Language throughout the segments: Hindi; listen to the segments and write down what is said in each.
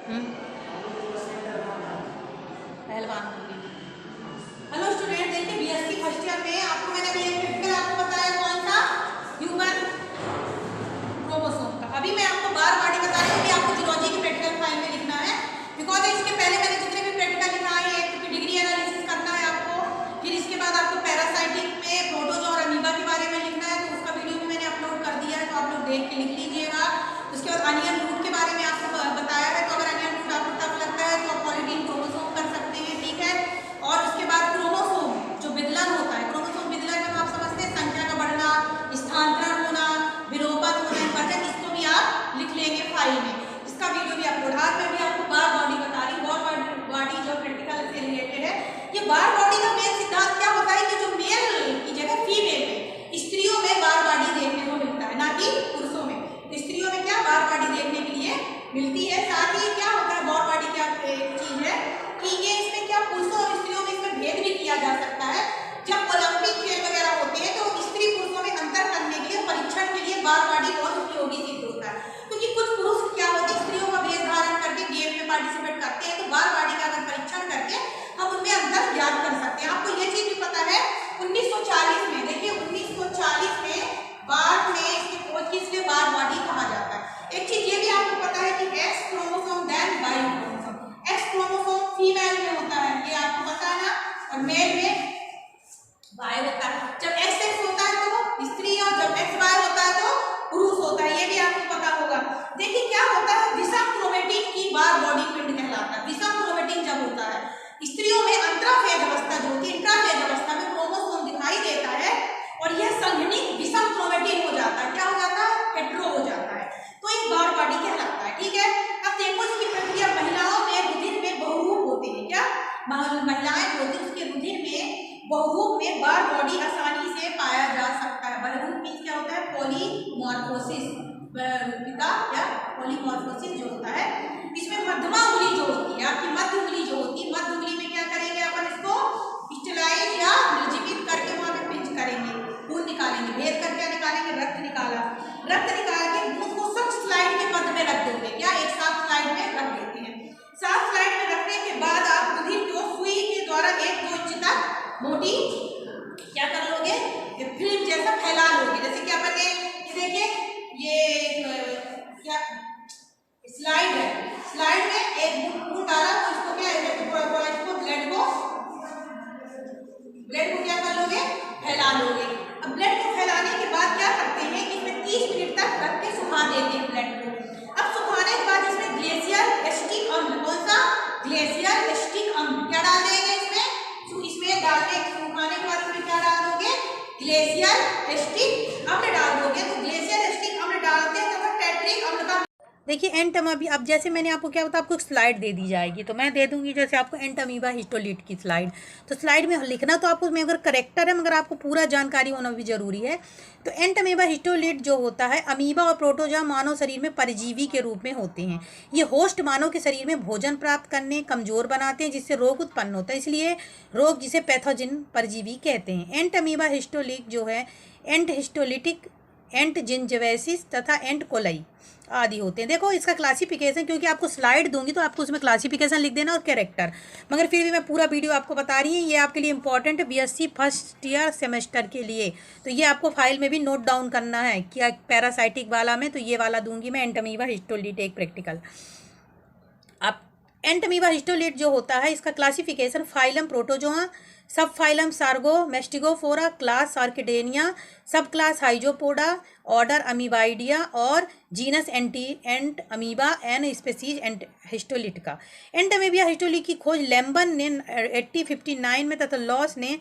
पहलवान होगी। हेलो स्टूडेंट, देखिए बीएससी फर्स्ट ईयर में आपको मैंने अभी एक प्रैक्टिकल आपको बताया कौन सा, ह्यूमन क्रोमोसोम का। अभी मैं आपको बार बॉडी बता रही हूँ कि आपको जूलॉजी की प्रैक्टिकल फाइल में लिखना है, बिकॉज इसके पहले मैंने जितने भी प्रैक्टिकल लिखा है एक डिग्री एनालिसिस करना है आपको, फिर इसके बाद आपको पैरासाइटिक में प्रोटोजोआ और अमीबा के बारे में लिखना है, तो उसका वीडियो भी मैंने अपलोड कर दिया है, तो आप लोग देख के लिख लीजिएगा। उसके बाद अनियन रूट के बारे में आपको बताया है, तो अगर अनियन रूट आपको टफ लगता है तो आप पॉलीडीन क्रोमोसोम कर सकते हैं, ठीक है। और उसके बाद क्रोमोसोम जो विदलन होता है, क्रोमोसोम विदलन में आप समझते हैं संख्या का बढ़ना, स्थानांतरण होना, विलोपन होना, वजन, इसको भी आप लिख लेंगे फाइल में। इसका वीडियो भी अपलोड। आज मैं भी आपको बार बॉडी बता रही हूँ, बार बॉडी जो प्रैक्टिकल से रिलेटेड है। ये बार बॉडी का मेन सिद्धांत क्या होता है कि जो मेल की जगह फीमेल में, स्त्रियों में बार बॉडी देखने को मिलता है, ना कि पुरुषों में। तो स्त्रियों में क्या बार बॉडी देखने के लिए मिलती है। साथ ही क्या होता है, बार बॉडी क्या चीज है कि ये इसमें क्या पुरुषों और स्त्रियों में इसमें भेद भी किया जा सकता है। जब ओलंपिक खेल वगैरह होते हैं तो स्त्री पुरुषों में अंतर करने के लिए, परीक्षण के लिए बार बॉडी बहुत उपयोगी सिद्ध होता है, क्योंकि कुछ पुरुष क्या होते हैं स्त्रियों का वेश धारण करके गेम में पार्टिसिपेट करते हैं, तो बार बॉडी का अगर परीक्षण करके हम उनमें अंतर ज्ञात कर सकते हैं। आपको ये चीज भी पता है 1940 में, देखिए 1940 में बार में इसकी खोज की, इसलिए बार बॉडी कहा जाता है। एक चीज ये भी आपको पता है कि X chromosome then Y chromosome, X chromosome female में होता है, ये आपको पता है ना, और मेल में वाई होता है। जब एक्स एक्स होता है तो स्त्री, और जब एक्स वाई होता है तो पुरुष होता है, ये भी आपको पता होगा। देखिए क्या होता है, विषम क्रोमेटिन की बार बॉडी पिंड कहलाता है। विषम क्रोमेटिन जब होता है स्त्रियों में, अंतराफेज अवस्था जो होती है, इंट्राफेज अवस्था में क्रोमोसोम दिखाई देता है और यह संघनित विषम क्रोमेटिन हो जाता है। क्या हो जाता है, हेटेरो हो जाता है, तो एक बार बॉडी कहलाता है, ठीक है। अब देखो इसकी प्रक्रिया, महिलाओं में रुधिर में बहुरूप होते हैं, क्या महिलाएं होती है उसके रुधिर में बहुरूप में बार बॉडी आसानी से पाया जा सकता है। बहुरूप मीन्स क्या होता है, पॉलीमॉर्फोसिस, बहुरूपिता या पॉलीमॉर्फोसिस जो होता है। इसमें मध्यमा उंगली जो होती है, आपकी मध्य उंगली जो होती है, मध्य उंगली में क्या करेंगे अपन, इसको स्टेलाइज या निर्जीवित करके वहां पे पिंच करेंगे, खून निकालेंगे, भेद कर क्या निकालेंगे, रक्त निकाला, रक्त निकाल के उसको स्वच्छ स्लाइड के मध्य में रख देंगे, क्या एक साफ स्लाइड में रख देते हैं। साफ स्लाइड में रखने के बाद आप रुधिर को सुई के द्वारा 1-2 इंच तक मोटी क्या कर लोगे, फिल्म जैसा फैला लोगे। जैसे कि अपन ने ये देखिए, ये क्या स्लाइड है, स्लाइड में एक बूंद डाला तो इसको क्या है, इसको ब्लड को क्या कर लोगे, फैला लोगे। अब ब्लड को फैलाने के बाद क्या करते हैं कि इसमें 30 मिनट तक रख के सुखा देते हैं ब्लड को। अब सुखाने के बाद इसमें ग्लेशियर एसिटिक अम्ल, कौन सा, ग्लेशियर एसिटिक अम्ल, क्या डाल देंगे इसमें, इसमें डालने, सुखाने के बाद इसमें क्या डाल दोगे, ग्लेशियर एसिटिक अम्ल डाल दोगे। तो ग्लेशियर एसिटिक अम्ल डालते हैं तथा टैट्रिक अम्ल का, देखिए एंटमीबा, अब जैसे मैंने आपको क्या बताया, आपको एक स्लाइड दे दी जाएगी, तो मैं दे दूंगी जैसे आपको एंटमीबा हिस्टोलिट की स्लाइड, तो स्लाइड में लिखना तो आपको, उसमें अगर करेक्टर है मगर आपको पूरा जानकारी होना भी जरूरी है। तो एंटमीबा हिस्टोलिट जो होता है, अमीबा और प्रोटोजोआ मानव शरीर में परजीवी के रूप में होते हैं। ये होस्ट मानव के शरीर में भोजन प्राप्त करने, कमजोर बनाते हैं, जिससे रोग उत्पन्न होता है, इसलिए रोग जिसे पैथोजिन परजीवी कहते हैं। एंटमीबा हिस्टोलिट जो है, एंट हिस्टोलिटिक, एंट जिंजवेसिस तथा एंट कोलाई आदि होते हैं। देखो इसका क्लासिफिकेशन, क्योंकि आपको स्लाइड दूंगी तो आपको उसमें क्लासिफिकेशन लिख देना और कैरेक्टर, मगर फिर भी मैं पूरा वीडियो आपको बता रही हूँ, ये आपके लिए इंपॉर्टेंट है बीएससी फर्स्ट ईयर सेमेस्टर के लिए, तो ये आपको फाइल में भी नोट डाउन करना है। क्या पैरासाइटिक वाला में तो ये वाला दूंगी मैं, एंटमीबा हिस्टोलिट एक प्रैक्टिकल। अब एंटमीबा हिस्टोलिट जो होता है, इसका क्लासिफिकेशन, फाइलम प्रोटोजोआ, सब फाइलम सार्गो मेस्टिगोफोरा, क्लास आर्किडेनिया, सब क्लास हाइजोपोडा, ऑर्डर अमीबाइडिया और जीनस एंट अमीबा एन स्पेसीज एंट हिस्टोलिट का। एंटमीबा हिस्टोलिट की खोज लैम्बन ने 1859 में तथा लॉस ने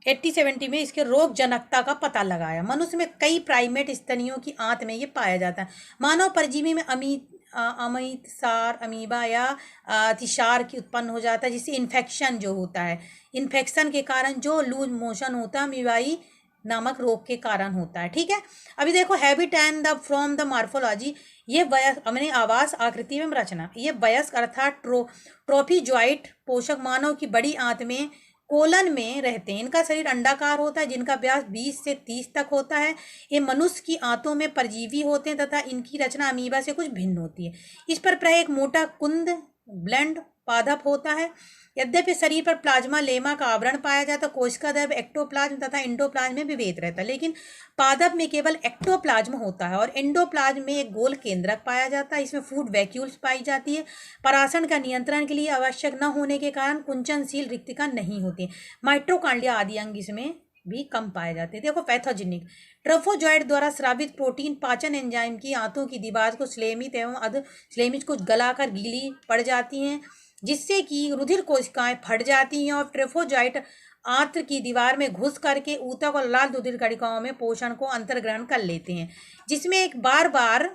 1870 में इसके रोग जनकता का पता लगाया। मनुष्य में कई प्राइमेट स्तनियों की आंत में ये पाया जाता है। मानव परजीवी में अमित सार, अमीबा या अतिसार की उत्पन्न हो जाता है, जिससे इन्फेक्शन जो होता है, इन्फेक्शन के कारण जो लूज मोशन होता है, अमीबाई नामक रोग के कारण होता है, ठीक है। अभी देखो habit and the from the morphology, ये वयस्क अपने आवास आकृति में रचना, ये वयस्क अर्थात ट्रोफीजॉइट पोषक मानव की बड़ी आंत में कोलन में रहते हैं। इनका शरीर अंडाकार होता है जिनका व्यास 20 से 30 तक होता है। ये मनुष्य की आंतों में परजीवी होते हैं तथा इनकी रचना अमीबा से कुछ भिन्न होती है। इस पर प्राय एक मोटा कुंद ब्लेंड पादप होता है। यद्यपि शरीर पर प्लाज्मा लेमा का आवरण पाया जाता है, कोशिका द्रव्य एक्टोप्लाज्म तथा एंडोप्लाज्म में विभेद रहता है, लेकिन पादप में केवल एक्टोप्लाज्म होता है और एंडोप्लाज्म में एक गोल केंद्रक पाया जाता है। इसमें फूड वैक्यूल्स पाई जाती है। परासरण का नियंत्रण के लिए आवश्यक न होने के कारण कुंचनशील रिक्तिका नहीं होती है। माइट्रोकांड्रिया आदि अंग इसमें भी कम पाए जाते हैं। देखो पैथोजेनिक ट्रोफोजॉइड द्वारा स्रावित प्रोटीन पाचन एंजाइम की आंतों की दीवार को श्लेमित एवं अध श्लेमित को गलाकर गीली पड़ जाती हैं, जिससे कि रुधिर कोशिकाएं फट जाती हैं और ट्रोफोजॉइट आंत्र की दीवार में घुस करके ऊतक और लाल रुधिर कणिकाओं में पोषण को अंतर्ग्रहण कर लेते हैं, जिसमें एक बार बार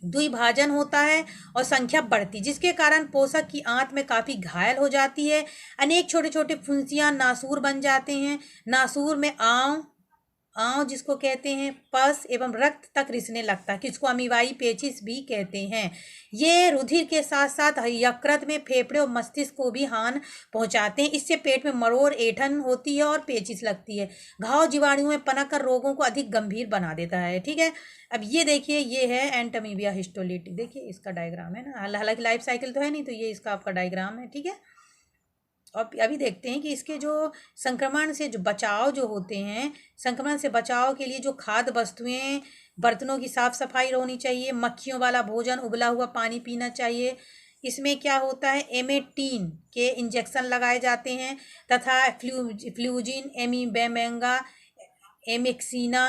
द्विभाजन होता है और संख्या बढ़ती, जिसके कारण पोषक की आंत में काफ़ी घायल हो जाती है। अनेक छोटे छोटे फुंसियाँ नासूर बन जाते हैं। नासूर में आंव जिसको कहते हैं पस एवं रक्त तक रिसने लगता है, किसको अमीबाई पेचिस भी कहते हैं। ये रुधिर के साथ साथ यकृत में फेफड़े और मस्तिष्क को भी हानि पहुंचाते हैं। इससे पेट में मरोड़ ऐंठन होती है और पेचिस लगती है। घाव जीवाणुओं में पनप कर रोगों को अधिक गंभीर बना देता है। ठीक है, अब ये देखिए, ये है एंटमीबिया हिस्टोलिटिक। देखिए इसका डायग्राम है ना, हालांकि लाइफ साइकिल तो है नहीं, तो ये इसका आपका डायग्राम है। ठीक है, और अभी देखते हैं कि इसके जो संक्रमण से जो बचाव जो होते हैं, संक्रमण से बचाव के लिए जो खाद्य वस्तुएं, बर्तनों की साफ सफाई होनी चाहिए, मक्खियों वाला भोजन, उबला हुआ पानी पीना चाहिए। इसमें क्या होता है, एमेटीन के इंजेक्शन लगाए जाते हैं तथा फ्लूजिन, एमीबेमेंगा, एमिक्सिना,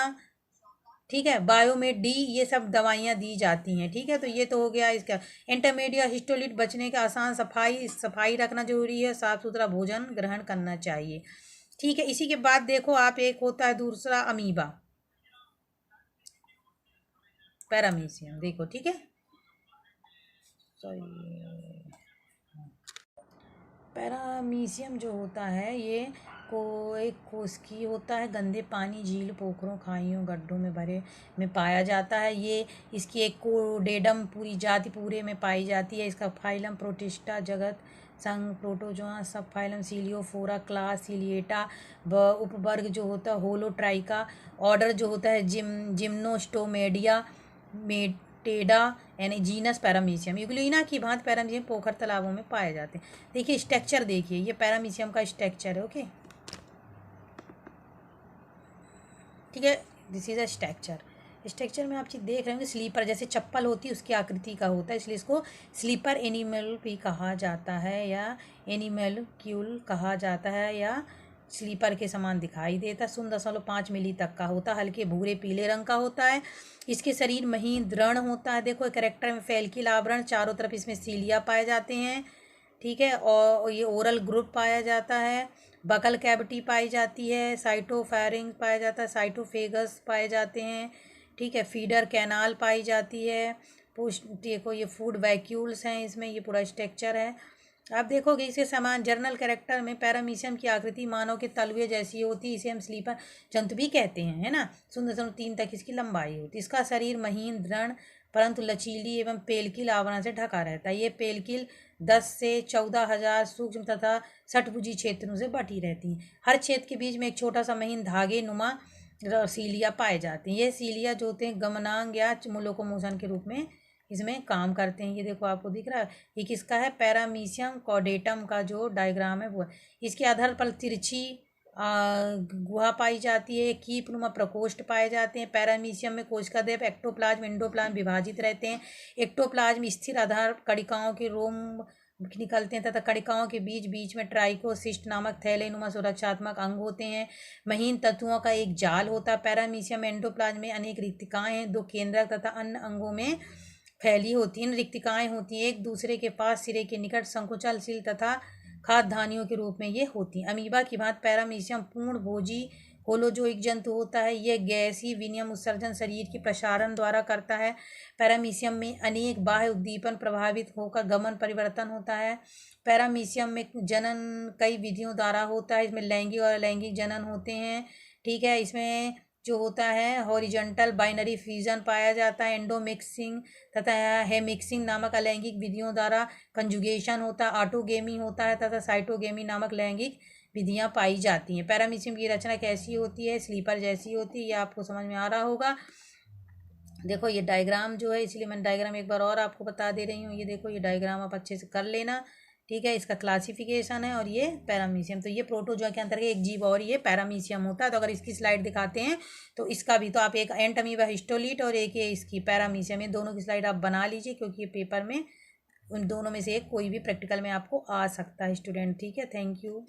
ठीक है, बायोमेट डी, ये सब दवाइयाँ दी जाती हैं। ठीक है, तो ये तो हो गया इसका। इंटरमीडिया हिस्टोलिट बचने के आसान सफाई रखना जरूरी है, साफ सुथरा भोजन ग्रहण करना चाहिए। ठीक है, इसी के बाद देखो आप, एक होता है दूसरा अमीबा, पैरामीशियम। देखो ठीक है, पैरामीशियम जो होता है ये एक कोशिकी होता है, गंदे पानी, झील, पोखरों, खाइयों, गड्ढों में भरे में पाया जाता है। ये इसकी एक कोडेडम पूरी जाति पूरे में पाई जाती है। इसका फाइलम प्रोटिस्टा, जगत संघ प्रोटोजोआ, सब फाइलम सीलियोफोरा, क्लास सीलिएटा, उपवर्ग जो होता है होलोट्राइका, ऑर्डर जो होता है जिम्नोस्टोमेडिया, मेटेडा, यानी जीनस पैरामीशियम। यूग्लिना की भांति पैरामीशियम पोखर तालाबों में पाए जाते हैं। देखिए स्ट्रक्चर, देखिए ये पैरामीशियम का स्ट्रक्चर है। ओके, ठीक है, दिस इज अ स्ट्रक्चर में आप चीज़ देख रहे होंगे, स्लीपर जैसे चप्पल होती है उसकी आकृति का होता है, इसलिए इसको स्लीपर एनिमल भी कहा जाता है या एनिमलक्यूल कहा जाता है, या स्लीपर के समान दिखाई देता। 0.5 मिली तक का होता है, हल्के भूरे पीले रंग का होता है। इसके शरीर महीन दृढ़ होता है। देखो कैरेक्टर में फैल्किल आवरण, चारों तरफ इसमें सीलिया पाए जाते हैं। ठीक है, और ये ओरल ग्रुप पाया जाता है, बकल कैविटी पाई जाती है, साइटोफेरिंग पाया जाता है, साइटोफेगस पाए जाते हैं। ठीक है, फीडर कैनाल पाई जाती है। देखो ये फूड वैक्यूल्स हैं, इसमें ये पूरा स्ट्रक्चर है। आप देखोगे इसके समान जर्नल कैरेक्टर में पैरामीशियम की आकृति मानव के तलवे जैसी होती है। इसे हम स्लीपर जंतु भी कहते हैं, है ना। 0.3 तक इसकी लंबाई होती है। इसका शरीर महीन दृढ़ परंतु लचीली एवं पेलकिल आवरण से ढका रहता है। ये पेलकिल 10 से 14,000 सूक्ष्म तथा षटभुजी क्षेत्रों से बटी रहती है। हर क्षेत्र के बीच में एक छोटा सा महीन धागे नुमा सीलिया पाए जाते हैं। ये सीलिया जो होते हैं गमनांग या लोकोमोशन के रूप में इसमें काम करते हैं। ये देखो आपको दिख रहा है, ये किसका है, पैरामीशियम कॉर्डेटम का जो डायग्राम है वो है। इसके आधार पर तिरछी गुहा पाई जाती है, कीपनुमा प्रकोष्ठ पाए जाते हैं। पैरामीशियम में कोशिका द्वैप, एक्टोप्लाज्म, एंडोप्लाज्म विभाजित रहते हैं। एक्टोप्लाज्म स्थिर आधार कणिकाओं के रोम निकलते हैं तथा कणिकाओं के बीच में ट्राइकोसिस्ट नामक थैलेनुमा सुरक्षात्मक अंग होते हैं। महीन तत्वों का एक जाल होता है। पैरामीशियम एंडोप्लाज्म में अनेक रिक्तिकाएं हैं, 2 केंद्रक तथा अन्य अंगों में फैली होती हैं। रिक्तिकाएं होती हैं एक दूसरे के पास सिरे के निकट संकुचलशील तथा खाद्यधानियों के रूप में ये होती हैं। अमीबा की भांति पैरामीशियम पूर्ण भोजी होलोजोइक जंतु होता है। यह गैसीय विनिमय उत्सर्जन शरीर के प्रसारण द्वारा करता है। पैरामीशियम में अनेक बाह्य उद्दीपन प्रभावित होकर गमन परिवर्तन होता है। पैरामीशियम में जनन कई विधियों द्वारा होता है। इसमें लैंगिक और अलैंगिक जनन होते हैं। ठीक है, इसमें जो होता है हॉरिजॉन्टल बाइनरी फ्यूजन पाया जाता है। एंडोमिक्सिंग तथा हेमिक्सिंग नामक अलैंगिक विधियों द्वारा कंजुगेशन होता है। ऑटोगेमी होता है तथा साइटोगेमी नामक लैंगिक विधियाँ पाई जाती हैं। पैरामीशियम की रचना कैसी होती है, स्लीपर जैसी होती है, ये आपको समझ में आ रहा होगा। देखो ये डायग्राम जो है, इसलिए मैं डायग्राम एक बार और आपको बता दे रही हूँ। ये देखो ये डायग्राम आप अच्छे से कर लेना, ठीक है। इसका क्लासिफिकेशन है और ये पैरामीशियम, तो ये प्रोटोजोआ के अंतर्गत एक जीव और ये पैरामीशियम होता है। तो अगर इसकी स्लाइड दिखाते हैं तो इसका भी, तो आप एक एंट अमीबा हिस्टोलीट और एक ये इसकी पैरामीशियम, ये दोनों की स्लाइड आप बना लीजिए, क्योंकि ये पेपर में उन दोनों में से एक कोई भी प्रैक्टिकल में आपको आ सकता है स्टूडेंट, ठीक है। Thank you.